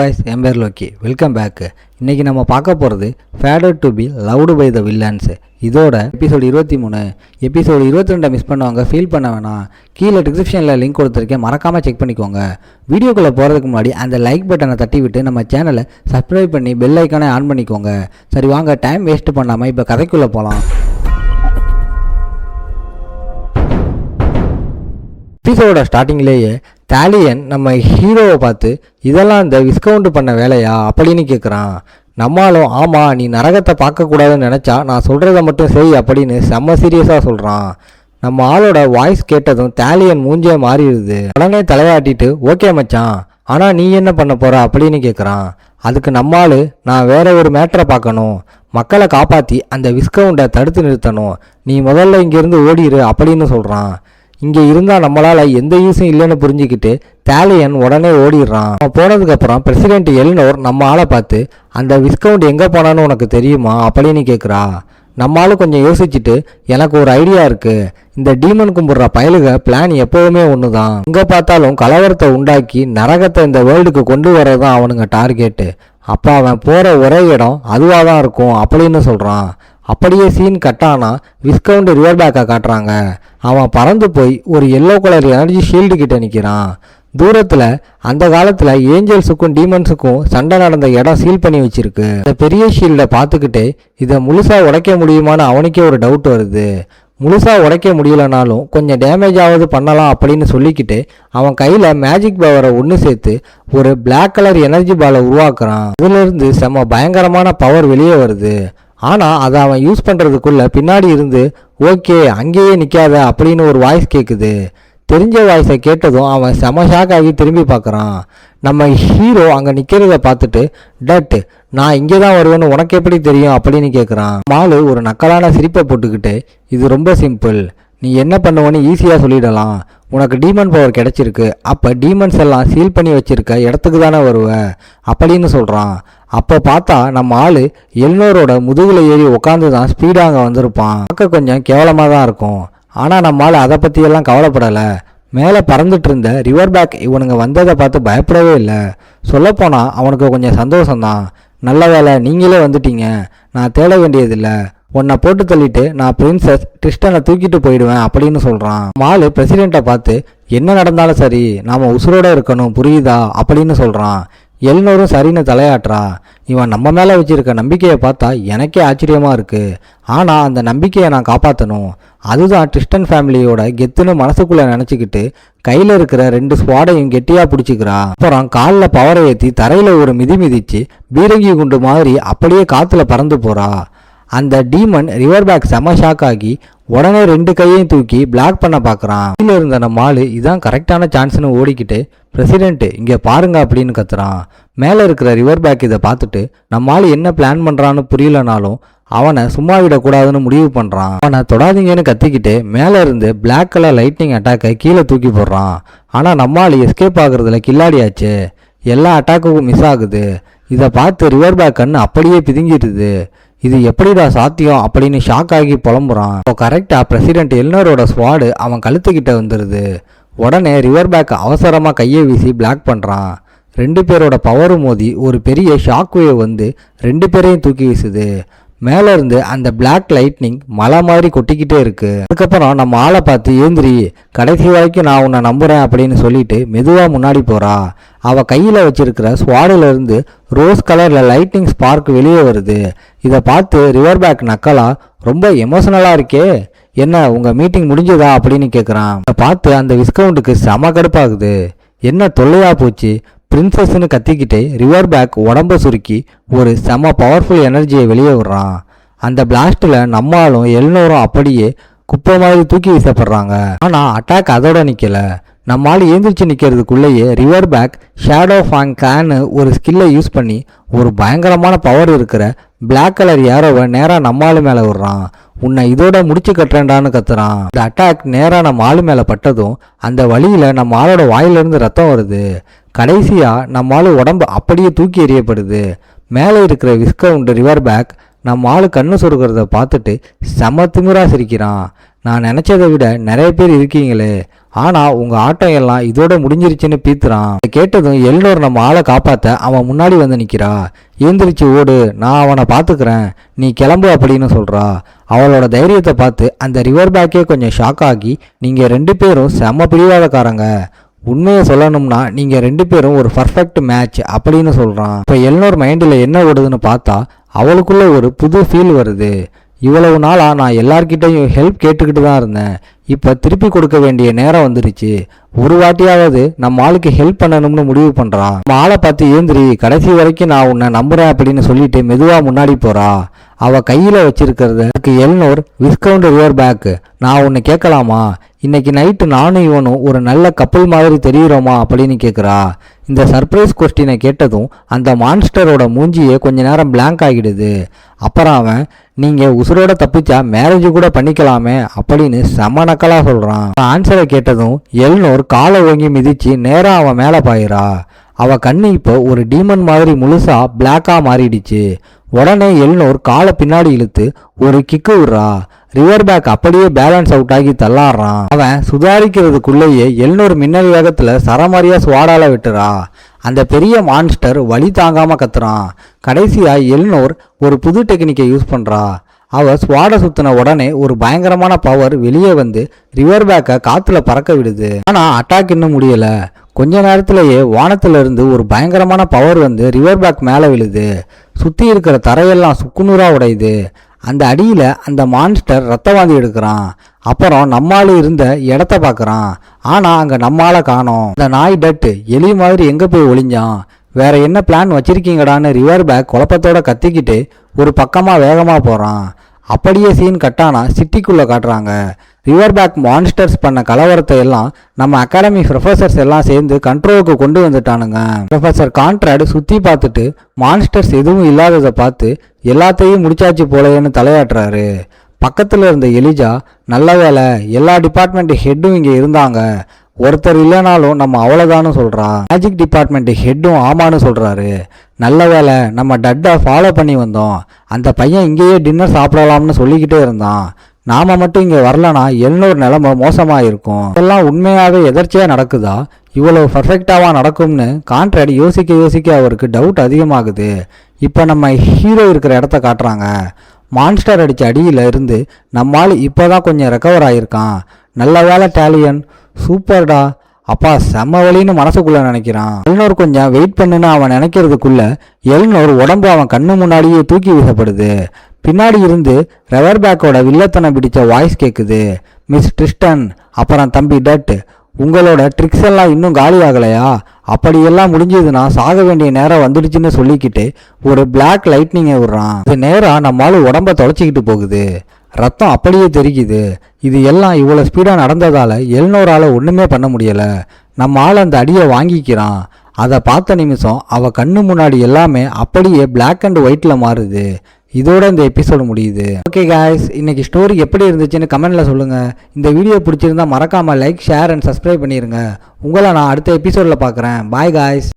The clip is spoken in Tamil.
guys, என் பேர் லோக்கி. Welcome back. இன்னைக்கு நம்ம பார்க்க போகிறது fated to be loved by the villains. இதோட எபிசோடு 23. எபிசோடு 22 மிஸ் பண்ணவங்க ஃபீல் பண்ண வேணாம். கீழே டிஸ்கிரிப்ஷனில் லிங்க் கொடுத்துருக்கேன், மறக்காமல் செக் பண்ணிக்கோங்க. வீடியோக்குள்ளே போகிறதுக்கு முன்னாடி அந்த லைக் பட்டனை தட்டி விட்டு நம்ம சேனலை சப்ஸ்கிரைப் பண்ணி பெல் ஐக்கானை ஆன் பண்ணிக்கோங்க. சரி வாங்க, டைம் வேஸ்ட் பண்ணாமல் இப்போ கதைக்குள்ளே போகலாம். எபிசோட ஸ்டார்டிங்லேயே தாலியன் நம்ம ஹீரோவை பார்த்து இதெல்லாம் இந்த விஸ்கவுண்ட் பண்ண வேலையா அப்படின்னு கேட்குறான். நம்மளும் ஆமாம், நீ நரகத்தை பார்க்கக்கூடாதுன்னு நினச்சா நான் சொல்கிறத மட்டும் செய் அப்படின்னு செம்ம சீரியஸாக சொல்கிறான். நம்ம ஆளோட வாய்ஸ் கேட்டதும் தாலியன் மூஞ்சே மாறிடுது. உடனே தலையாட்டிட்டு ஓகே மச்சான், ஆனால் நீ என்ன பண்ண போகிற அப்படின்னு கேட்குறான். அதுக்கு நம்மால் நான் வேற ஒரு மேட்டரை பார்க்கணும், மக்களை காப்பாற்றி அந்த விஸ்கவுண்டை தடுத்து நிறுத்தணும், நீ முதல்ல இங்கேருந்து ஓடிடு அப்படின்னு சொல்கிறான். இங்கே இருந்தால் நம்மளால் எந்த யூஸும் இல்லைன்னு புரிஞ்சுக்கிட்டு தாலியன் உடனே ஓடிடுறான். அவன் போனதுக்கப்புறம் பிரசிடென்ட் எல்னோர் நம்ம ஆளை பார்த்து அந்த விஸ்கவுண்ட் எங்கே போனான்னு உனக்கு தெரியுமா அப்படின்னு கேட்குறா. நம்மளால கொஞ்சம் யோசிச்சுட்டு எனக்கு ஒரு ஐடியா இருக்குது, இந்த டீமன் கும்பிட்ற பயலுக பிளான் எப்போவுமே ஒன்று தான், எங்கே பார்த்தாலும் கலவரத்தை உண்டாக்கி நரகத்தை இந்த வேர்ல்டுக்கு கொண்டு வரதான் அவனுங்க டார்கெட்டு. அப்போ அவன் போகிற ஒரே இடம் அதுவாக தான் இருக்கும் அப்படின்னு சொல்கிறான். அப்படியே சீன் கட்டானா விஸ்கவுண்ட் ரிவர் பேக்கை காட்டுறாங்க. அவன் பறந்து போய் ஒரு எல்லோ கலர் எனர்ஜி ஷீல்டு கிட்ட நிற்கிறான். தூரத்தில் அந்த காலத்தில் ஏஞ்சல்ஸுக்கும் டீமன்ஸுக்கும் சண்டை நடந்த இடம் சீல் பண்ணி வச்சிருக்கு. இந்த பெரிய ஷீல்டை பார்த்துக்கிட்டே இதை முழுசாக உடைக்க முடியுமான்னு அவனுக்கே ஒரு டவுட் வருது. முழுசாக உடைக்க முடியலனாலும் கொஞ்சம் டேமேஜ் ஆகுது பண்ணலாம் அப்படின்னு சொல்லிக்கிட்டு அவன் கையில் மேஜிக் பவரை ஒன்று சேர்த்து ஒரு பிளாக் கலர் எனர்ஜி பாலை உருவாக்குறான். அதுலேருந்து செம்ம பயங்கரமான பவர் வெளியே வருது. ஆனால் அதை அவன் யூஸ் பண்ணுறதுக்குள்ளே பின்னாடி இருந்து ஓகே அங்கேயே நிற்காத அப்படின்னு ஒரு வாய்ஸ் கேட்குது. தெரிஞ்ச வாய்ஸை கேட்டதும் அவன் செம ஷாக் ஆகி திரும்பி பார்க்குறான். நம்ம ஹீரோ அங்கே நிற்கிறத பார்த்துட்டு டட் நான் இங்கே தான் வருவேன்னு உனக்கு எப்படி தெரியும் அப்படின்னு கேட்குறான். மாலு ஒரு நக்கலான சிரிப்பை போட்டுக்கிட்டு இது ரொம்ப சிம்பிள், நீ என்ன பண்ணுவேன்னு ஈஸியாக சொல்லிடலாம், உனக்கு டீமன் பவர் கிடச்சிருக்கு, அப்போ டீமன்ஸ் எல்லாம் சீல் பண்ணி வச்சிருக்க இடத்துக்கு தானே வருவ அப்படின்னு சொல்கிறான். அப்போ பார்த்தா நம்ம ஆள் எல்னோரோட முதுகில் ஏறி உட்காந்து தான் ஸ்பீடாக அங்கே வந்திருப்பான். பார்க்க கொஞ்சம் கேவலமாக தான் இருக்கும், ஆனால் நம்ம ஆள் அதை பற்றியெல்லாம் கவலைப்படலை. மேலே பறந்துட்டு இருந்த ரிவர் பேக் இவனுங்க வந்ததை பார்த்து பயப்படவே இல்லை. சொல்லப்போனால் அவனுக்கு கொஞ்சம் சந்தோஷம்தான். நல்ல வேலை நீங்களே வந்துட்டீங்க, நான் தேட வேண்டியதில்லை, உன்னை போட்டு தள்ளிட்டு நான் பிரின்சஸ் ட்ரிஸ்டனை தூக்கிட்டு போயிடுவேன் அப்படின்னு சொல்கிறான். மாலு பிரசிடெண்ட்டை பார்த்து என்ன நடந்தாலும் சரி நாம் உசுரோட இருக்கணும் புரியுதா அப்படின்னு சொல்கிறான். எல்னோரும் சரின்னு தலையாட்டுறா. இவன் நம்ம மேலே வச்சிருக்க நம்பிக்கையை பார்த்தா எனக்கே ஆச்சரியமாக இருக்குது, ஆனால் அந்த நம்பிக்கையை நான் காப்பாற்றணும், அதுதான் ட்ரிஸ்டன் ஃபேமிலியோட கெத்துன்னு மனசுக்குள்ளே நினச்சிக்கிட்டு கையில் இருக்கிற 2 ஸ்குவாடையும் கெட்டியாக பிடிச்சிக்கிறா. அப்புறம் காலில் பவரை ஏற்றி தரையில் ஒரு மிதிச்சு பீரங்கி குண்டு மாதிரி அப்படியே காற்றுல பறந்து போகிறா. அந்த டீமன் ரிவர் பேக் செம ஷாக் ஆகி உடனே 2 கையையும் தூக்கி பிளாக் பண்ண பார்க்குறான். கீழே இருந்த நம்ம ஆளு இதான் கரெக்டான சான்ஸ்னு ஓடிக்கிட்டு பிரசிடென்ட் இங்கே பாருங்க அப்படின்னு கத்துறான். மேலே இருக்கிற ரிவர் பேக் இதை பார்த்துட்டு நம்ம ஆள் என்ன பிளான் பண்ணுறான்னு புரியலனாலும் அவனை சும்மா விடக்கூடாதுன்னு முடிவு பண்ணுறான். அவனை தொடாதீங்கன்னு கத்திக்கிட்டு மேலே இருந்து பிளாக் கலர் லைட்னிங் அட்டாக்கை கீழே தூக்கி போடுறான். ஆனால் நம்ம ஆள் எஸ்கேப் ஆகுறதுல கில்லாடியாச்சு, எல்லா அட்டாக்குக்கும் மிஸ் ஆகுது. இதை பார்த்து ரிவர் பேக் கண்ணு அப்படியே பிதுங்கிடுது. இது எப்படிடா சாத்தியம் அப்படின்னு ஷாக் ஆகி புலம்புறான். இப்போ கரெக்டாக பிரசிடென்ட் எல்னோரோட ஸ்குவாடு அவன் கழுத்துக்கிட்ட வந்துடுது. உடனே ரிவர் பேக் அவசரமாக கையை வீசி பிளாக் பண்ணுறான். 2 பேரோட பவரும் மோதி ஒரு பெரிய ஷாக் வேவ் வந்து 2 பேரையும் தூக்கி வீசுது. மேலே இருந்து அந்த பிளாக் லைட்னிங் மலை மாதிரி கொட்டிக்கிட்டே இருக்கு. அதுக்கப்புறம் நம்ம ஆளை பார்த்து ஏந்திரி, கடைசி வரைக்கும் நான் உன்னை நம்புறேன் அப்படின்னு சொல்லிட்டு மெதுவாக முன்னாடி போறா. அவள் கையில் வச்சிருக்கிற ஸ்வாடில் இருந்து ரோஸ் கலரில் லைட்னிங் ஸ்பார்க் வெளியே வருது. இதை பார்த்து ரிவர் பேக் நக்கலா ரொம்ப எமோஷனலாக இருக்கே, என்ன உங்கள் மீட்டிங் முடிஞ்சதா அப்படின்னு கேட்குறான். அதை பார்த்து அந்த விஸ்கவுண்டுக்கு செம கடுப்பாகுது. என்ன தொல்லையா போச்சு, பிரின்சஸ்ன்னு கத்திக்கிட்டே ரிவர் பேக் உடம்ப சுருக்கி ஒரு செம பவர்ஃபுல் எனர்ஜியை வெளியே விடுறான். அந்த பிளாஸ்டில் நம்மளும் எல்னோரும் அப்படியே குப்பை மாதிரி தூக்கி வீசப்படுறாங்க. ஆனால் அட்டாக் அதோட நிற்கல. நம்மால் ஏந்திரிச்சு நிற்கிறதுக்குள்ளேயே ரிவர் பேக் ஷேடோ ஃபாங் கேன்னு ஒரு ஸ்கில்லை யூஸ் பண்ணி ஒரு பயங்கரமான பவர் இருக்கிற பிளாக் கலர் ஏரோவை நேராக நம்ம ஆளு மேலே விடுறான். உன்னை இதோட முடிச்சு கட்டுறேன்டான்னு கத்துறான். இந்த அட்டாக் நேராக நம்ம ஆளு மேலே பட்டதும் அந்த வழியில் நம்ம ஆளோட வாயிலிருந்து ரத்தம் வருது. கடைசியாக நம்ம ஆளு உடம்பு அப்படியே தூக்கி எறியப்படுது. மேலே இருக்கிற விஸ்கவுண்ட் ரிவர் பேக் நம்ம ஆளு கண்ணு சொருக்கிறத பார்த்துட்டு செம திமிரா சிரிக்கிறான். நான் நினச்சதை விட நிறைய பேர் இருக்கீங்களே, ஆனால் உங்கள் ஆட்டம் எல்லாம் இதோட முடிஞ்சிருச்சுன்னு பீத்துறான். இதை கேட்டதும் எல்னோர் நம்ம ஆளை காப்பாற்ற அவன் முன்னாடி வந்து நிற்கிறா. ஏந்திரிச்சு ஓடு, நான் அவனை பார்த்துக்கிறேன், நீ கிளம்பு அப்படின்னு சொல்கிறா. அவளோட தைரியத்தை பார்த்து அந்த ரிவர் பேக்கே கொஞ்சம் ஷாக் ஆகி, நீங்கள் 2 பேரும் செம்ம பிடிவாதக்காரங்க, உண்மையை சொல்லணும்னா நீங்கள் 2 பேரும் ஒரு பர்ஃபெக்ட் மேட்ச் அப்படின்னு சொல்கிறான். இப்போ எல்னோர் மைண்டில் என்ன ஓடுதுன்னு பார்த்தா அவளுக்குள்ள ஒரு புது ஃபீல் வருது. இவ்வளவு நாளாக நான் எல்லார்கிட்டையும் ஹெல்ப் கேட்டுக்கிட்டு தான் இருந்தேன், இப்போ திருப்பி கொடுக்க வேண்டிய நேரம் வந்துருச்சு, ஒரு வாட்டியாவது நம்ம ஆளுக்கு ஹெல்ப் பண்ணணும்னு முடிவு பண்ணுறான். நம்ம ஆளை பார்த்து ஏந்திரி, கடைசி வரைக்கும் நான் உன்னை நம்புறேன் அப்படின்னு சொல்லிட்டு மெதுவாக முன்னாடி போகிறா. அவள் கையில் வச்சிருக்கிறது எல்னோர் விஸ்கவுண்ட் ரிவர் பேக். நான் உன்னை கேட்கலாமா, இன்னைக்கு நைட்டு நானும் இவனும் ஒரு நல்ல கப்பல் மாதிரி தெரியுறோமா அப்படின்னு கேட்குறா. இந்த சர்ப்ரைஸ் கொஸ்டினை கேட்டதும் அந்த மான்ஸ்டரோட மூஞ்சியே கொஞ்ச நேரம் பிளாங்க் ஆகிடுது. அப்புறம் அவன், நீங்கள் உசுரோட தப்பிச்சா மேரேஜ் கூட பண்ணிக்கலாமே அப்படின்னு செம நக்கலாக சொல்கிறான். ஆன்சரை கேட்டதும் எல்னோர் காலை ஓங்கி மிதிச்சு நேராக அவன் மேலே பாயிரா. அவள் கண்ணு இப்போ ஒரு டீமன் மாதிரி முழுசா பிளாக்காக மாறிடுச்சு. உடனே எல்னோர் காலை பின்னாடி இழுத்து ஒரு கிக்கு விடுறா. ரிவர் பேக் அப்படியே பேலன்ஸ் அவுட் ஆகி தள்ளாடுறான். அவன் சுதாரிக்கிறதுக்குள்ளேயே எல்னோர் மின்னல் வேகத்தில் சரமாரியா ஸ்வாடால விட்டுறா. அந்த பெரிய மான்ஸ்டர் வலி தாங்காம கத்துறான். கடைசியா எல்னோர் ஒரு புது டெக்னிக்கை யூஸ் பண்றா. அவ ஸ்வாட சுத்தின உடனே ஒரு பயங்கரமான பவர் வெளியே வந்து ரிவர் பேக்கை காத்துல பறக்க விடுது. ஆனா அட்டாக் இன்னும் முடியல. கொஞ்ச நேரத்திலேயே வானத்துல இருந்து ஒரு பயங்கரமான பவர் வந்து ரிவர் பேக் மேலே விழுது. சுத்தி இருக்கிற தரையெல்லாம் சுக்குநூறா உடையுது. அந்த அடியில அந்த மான்ஸ்டர் ரத்தவாந்தி எடுக்கிறான். அப்புறம் நம்மால இருந்த இடத்த பார்க்குறான். ஆனா அங்க நம்மால காணோம். அந்த நாய் டட்டு எலி மாதிரி எங்க போய் ஒளிஞ்சான், வேற என்ன பிளான் வச்சிருக்கீங்கடான்னு ரிவர் பேக் குழப்பத்தோட கத்திக்கிட்டு ஒரு பக்கமா வேகமா போறான். அப்படியே சீன் கட்டானா சிட்டிக்குள்ள காட்டுறாங்க. ரிவர் பேக் மான்ஸ்டர்ஸ் பண்ண கலவரத்தை எல்லாம் நம்ம அகாடமி ப்ரொஃபசர்ஸ் எல்லாம் சேர்ந்து கண்ட்ரோலுக்கு கொண்டு வந்துட்டானுங்க. ப்ரொஃபசர் கான்ட்ராட் சுற்றி பார்த்துட்டு மான்ஸ்டர்ஸ் எதுவும் இல்லாததை பார்த்து எல்லாத்தையும் முடிச்சாச்சு போலேன்னு தலையாட்டுறாரு. பக்கத்தில் இருந்த எலிஜா, நல்ல வேலை எல்லா டிபார்ட்மெண்ட் ஹெட்டும் இங்கே இருந்தாங்க, ஒருத்தர் இல்லைனாலும் நம்ம அவ்வளோதான்னு சொல்கிறா. மேஜிக் டிபார்ட்மெண்ட் ஹெட்டும் ஆமான்னு சொல்கிறாரு. நல்ல வேலை நம்ம டட்டை ஃபாலோ பண்ணி வந்தோம், அந்த பையன் இங்கேயே டின்னர் சாப்பிடலாம்னு சொல்லிக்கிட்டே இருந்தான், நாம மட்டும் இங்கே வரலனா எல்னோர் நிலைமை மோசமாக இருக்கும். இதெல்லாம் உண்மையாகவே எதர்ச்சியாக நடக்குதா, இவ்வளோ பர்ஃபெக்டாவா நடக்கும்னு கான்ட்ராட் யோசிக்க அவருக்கு டவுட் அதிகமாகுது. இப்போ நம்ம ஹீரோ இருக்கிற இடத்த காட்டுறாங்க. மான்ஸ்டர் அடித்த அடியில் இருந்து நம்மால் இப்போ தான் கொஞ்சம் ரெக்கவர் ஆகியிருக்கான். நல்ல வேலை டேலியன், சூப்பர்டா, அப்பா செம்ம வலின்னு மனசுக்குள்ள நினைக்கிறான். எல்னோர் கொஞ்சம் வெயிட் பண்ணுன்னு அவன் நினைக்கிறதுக்குள்ள எல்னோர் உடம்பு அவன் கண்ணு முன்னாடியே தூக்கி வீசப்படுது. பின்னாடி இருந்து ரிவர் பேக்கோட வில்லத்தனம் பிடிச்ச வாய்ஸ் கேட்குது. மிஸ் ட்ரிஸ்டன், அப்புறம் தம்பி டட், உங்களோட ட்ரிக்ஸ் எல்லாம் இன்னும் காலி ஆகலையா, அப்படியெல்லாம் முடிஞ்சதுன்னா சாக வேண்டிய நேரம் வந்துடுச்சுன்னு சொல்லிக்கிட்டு ஒரு பிளாக் லைட்னிங்கை விடுறான். இது நேரம் நம்மளால உடம்ப தொலைச்சிக்கிட்டு போகுது. ரத்தம் அப்படியே தெரிக்குது. இது எல்லாம் இவ்வளோ ஸ்பீடாக நடந்ததால எல்னோரால் ஒன்றுமே பண்ண முடியலை. நம்ம ஆள் அந்த அடியை வாங்கிக்கிறான். அதை பார்த்த நிமிஷம் அவள் கண்ணு முன்னாடி எல்லாமே அப்படியே பிளாக் அண்ட் ஒயிட்டில் மாறுது. இதோட இந்த எபிசோடு முடியுது. ஓகே காய்ஸ், இன்னைக்கு ஸ்டோரி எப்படி இருந்துச்சுன்னு கமெண்ட்டில் சொல்லுங்கள். இந்த வீடியோ பிடிச்சிருந்தா மறக்காமல் லைக், ஷேர் அண்ட் சப்ஸ்கிரைப் பண்ணிடுங்க. உங்களை நான் அடுத்த எபிசோடில் பார்க்குறேன். Bye guys.